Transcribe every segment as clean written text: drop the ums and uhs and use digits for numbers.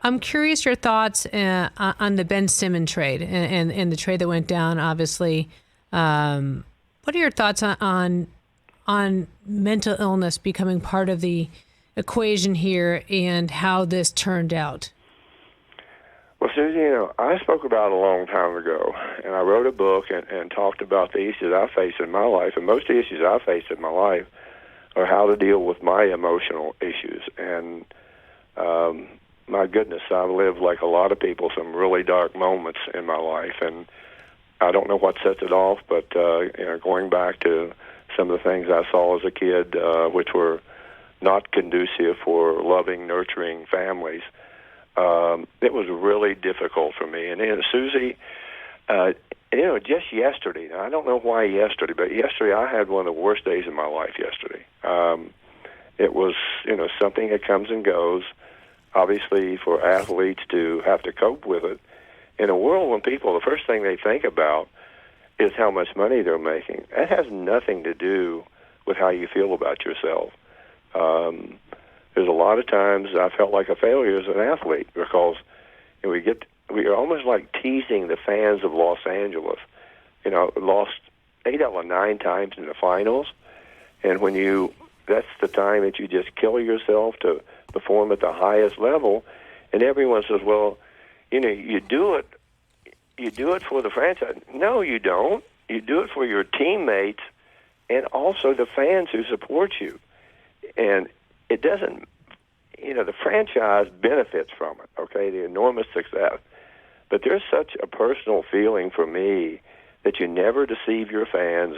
I'm curious your thoughts on the Ben Simmons trade and the trade that went down, obviously. What are your thoughts on mental illness becoming part of the equation here and how this turned out? Well, Suzy, I spoke about it a long time ago, and I wrote a book and talked about the issues I face in my life, and most of the issues I face in my life are how to deal with my emotional issues. And my goodness, I've lived, like a lot of people, some really dark moments in my life, and I don't know what sets it off, but going back to some of the things I saw as a kid, which were not conducive for loving, nurturing families, it was really difficult for me. And Suzy, just yesterday, now I don't know why yesterday, but yesterday I had one of the worst days of my life yesterday. It was, something that comes and goes, obviously for athletes to have to cope with it. In a world when people, the first thing they think about is how much money they're making. That has nothing to do with how you feel about yourself. There's a lot of times I felt like a failure as an athlete because we are almost like teasing the fans of Los Angeles. Lost 8 out of 9 times in the finals, and that's the time that you just kill yourself to perform at the highest level, and everyone says, well, you do it for the franchise. No, you don't. You do it for your teammates and also the fans who support you. And it doesn't, the franchise benefits from it, okay, the enormous success. But there's such a personal feeling for me that you never deceive your fans.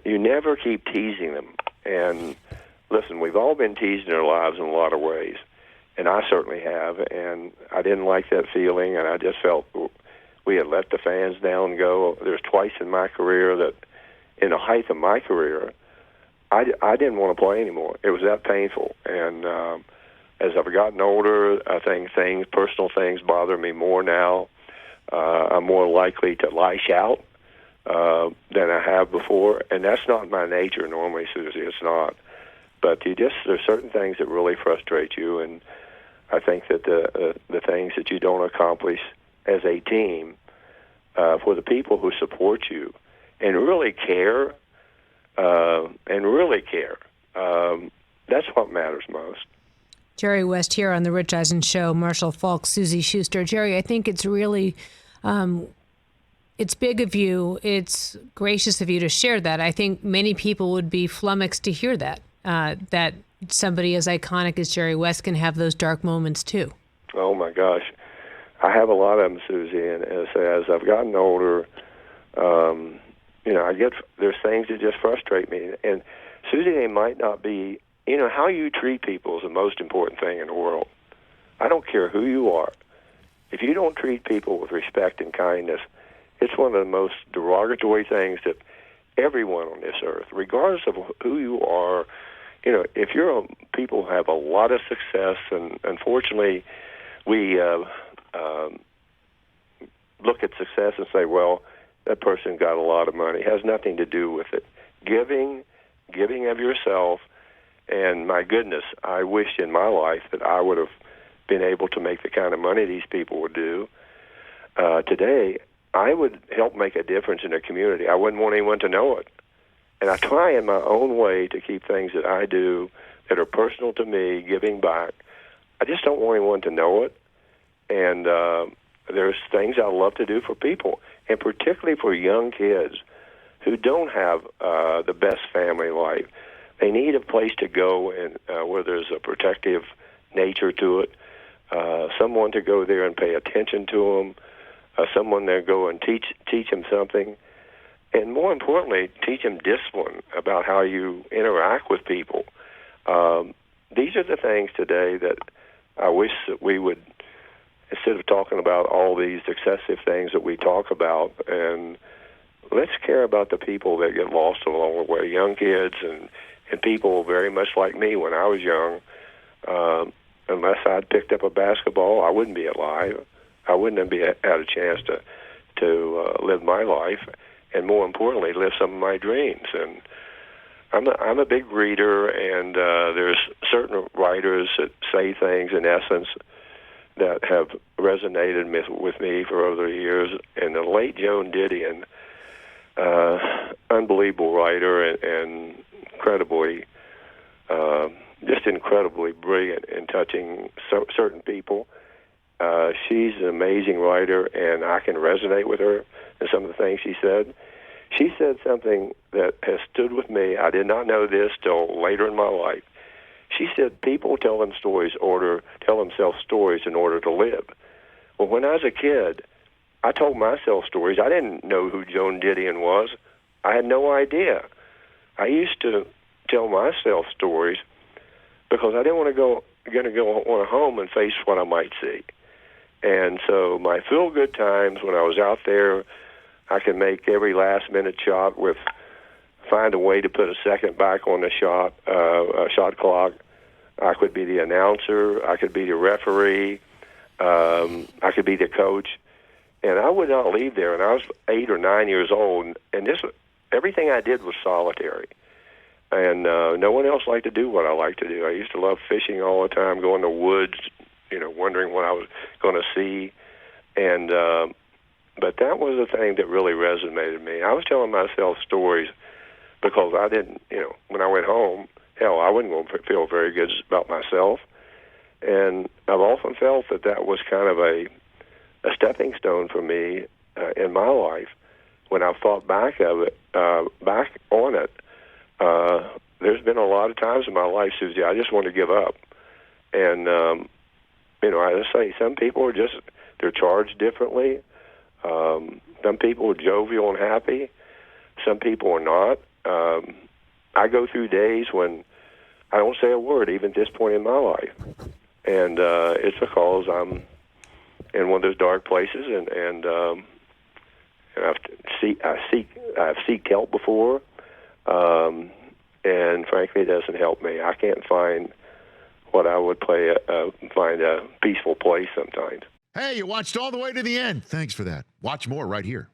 You never keep teasing them. And listen, we've all been teased in our lives in a lot of ways. And I certainly have. And I didn't like that feeling. And I just felt we had let the fans down go. There's twice in my career that in the height of my career, I didn't want to play anymore. It was that painful. And as I've gotten older, I think personal things bother me more now. I'm more likely to lash out than I have before. And that's not my nature normally, Suzy. It's not. But there's certain things that really frustrate you. And I think that the things that you don't accomplish as a team for the people who support you and really care, that's what matters most. Jerry West here on the Rich Eisen Show. Marshall Faulk, Suzy Shuster. Jerry, I think it's really, it's big of you. It's gracious of you to share that. I think many people would be flummoxed to hear that, that somebody as iconic as Jerry West can have those dark moments too. Oh my gosh. I have a lot of them, Suzy, and as I've gotten older, there's things that just frustrate me. And Suzy, they might not be, how you treat people is the most important thing in the world. I don't care who you are. If you don't treat people with respect and kindness, it's one of the most derogatory things that everyone on this earth, regardless of who you are, if people have a lot of success, and unfortunately we look at success and say, well, that person got a lot of money. It has nothing to do with it. Giving of yourself, and my goodness, I wish in my life that I would have been able to make the kind of money these people would do. Today, I would help make a difference in the community. I wouldn't want anyone to know it. And I try in my own way to keep things that I do that are personal to me, giving back. I just don't want anyone to know it. And there's things I love to do for people, and particularly for young kids who don't have the best family life. They need a place to go and where there's a protective nature to it, someone to go there and pay attention to them, someone there go and teach them something, and more importantly, teach them discipline about how you interact with people. These are the things today that I wish that we would, instead of talking about all these excessive things that we talk about, and let's care about the people that get lost along the way, young kids and people very much like me when I was young. Unless I'd picked up a basketball, I wouldn't be alive. I wouldn't have had a chance to live my life, and more importantly, live some of my dreams. And I'm a big reader, and there's certain writers that say things in essence that have resonated with me for over the years. And the late Joan Didion, unbelievable writer and just incredibly brilliant in touching certain people. She's an amazing writer, and I can resonate with her and some of the things she said. She said something that has stood with me. I did not know this till later in my life. She said people tell themselves stories in order to live. Well, when I was a kid, I told myself stories. I didn't know who Joan Didion was. I had no idea. I used to tell myself stories because I didn't want to go home and face what I might see. And so my feel-good times when I was out there, I could make every last-minute shot find a way to put a second back on the shot clock. I could be the announcer. I could be the referee. I could be the coach. And I would not leave there. And I was 8 or 9 years old, and everything I did was solitary. And no one else liked to do what I liked to do. I used to love fishing all the time, going to woods, wondering what I was going to see. And but that was the thing that really resonated with me. I was telling myself stories because I didn't, when I went home, hell, I wasn't going to feel very good about myself. And I've often felt that was kind of a stepping stone for me in my life. When I've thought back on it, there's been a lot of times in my life, Suzy, I just want to give up. And, I just say some people they're charged differently. Some people are jovial and happy. Some people are not. I go through days when I don't say a word, even at this point in my life. And it's because I'm in one of those dark places, and I've seeked help before, and frankly, it doesn't help me. I can't find what I would find a peaceful place sometimes. Hey, you watched all the way to the end. Thanks for that. Watch more right here.